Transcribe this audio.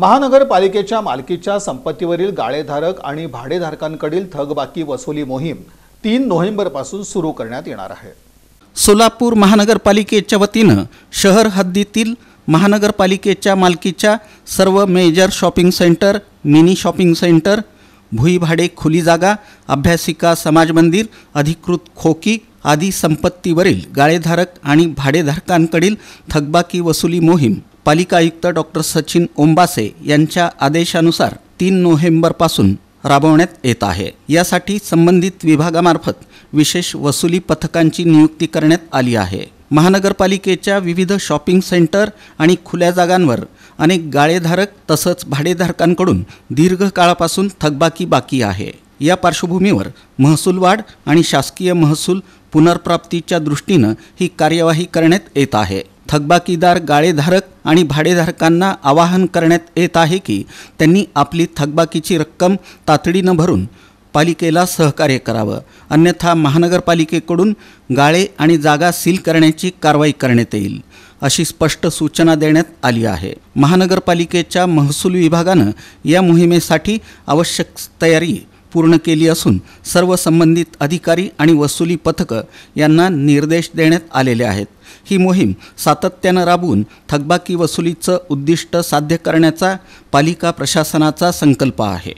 महानगरपालिकेच्या मालकीच्या संपत्तीवरील गाळेधारक आणि भाडेधारकांकडील थकबाकी वसुली मोहीम 3 नोव्हेंबरपासून सुरू करण्यात येणार आहे। सोलापूर महानगरपालिकेच्या वतीनं शहर हद्दीतील महानगरपालिकेच्या मालकीच्या सर्व major shopping center, mini shopping center, भुईभाडे खुली जागा, अभ्यासिका समाज मंदिर, अधिकृत खोकी आदी संपत्तीवरील गाळेधारक आणि भाडेधारकांकडील थकबाकी वसुली मोहीम पालिका आयुक्त डॉक्टर सचिन ओंबासे यांच्या आदेशानुसार 3 नोव्हेंबरपासून राबवण्यात येत आहे। यासाठी संबंधित विभागामार्फत विशेष वसुली पथकांची नियुक्ती करण्यात आली आहे। महानगरपालिकेच्या विविध शॉपिंग सेंटर आणि खुल्या जागांवर अनेक गाळेधारक तसंच भाडेधारकांकडून दीर्घ काळापासून थकबाकी बाकी आहे। या पार्श्वभूमीवर महसूल वाढ आणि शासकीय महसूल पुनर्प्राप्तीच्या दृष्टीनं ही कार्यवाही करण्यात येत आहे। थकबाकीदार गाळेधारक आणि भाडेधारकांना आवाहन करण्यात येत आहे की त्यांनी आपली थकबाकीची रक्कम तातडीनं भरून पालिकेला सहकार्य करावं, अन्यथा महानगरपालिकेकडून गाळे आणि जागा सील करण्याची कारवाई करण्यात येईल, अशी स्पष्ट सूचना देण्यात आली आहे। महानगरपालिकेच्या महसूल विभागानं या मोहिमेसाठी आवश्यक तयारी पूर्ण केली असून सर्व संबंधित अधिकारी आणि वसुली पथकं यांना निर्देश देण्यात आलेले आहेत। ही मोहीम सातत्यानं राबवून थकबाकी वसुलीचं उद्दिष्ट साध्य करण्याचा पालिका प्रशासनाचा संकल्प आहे।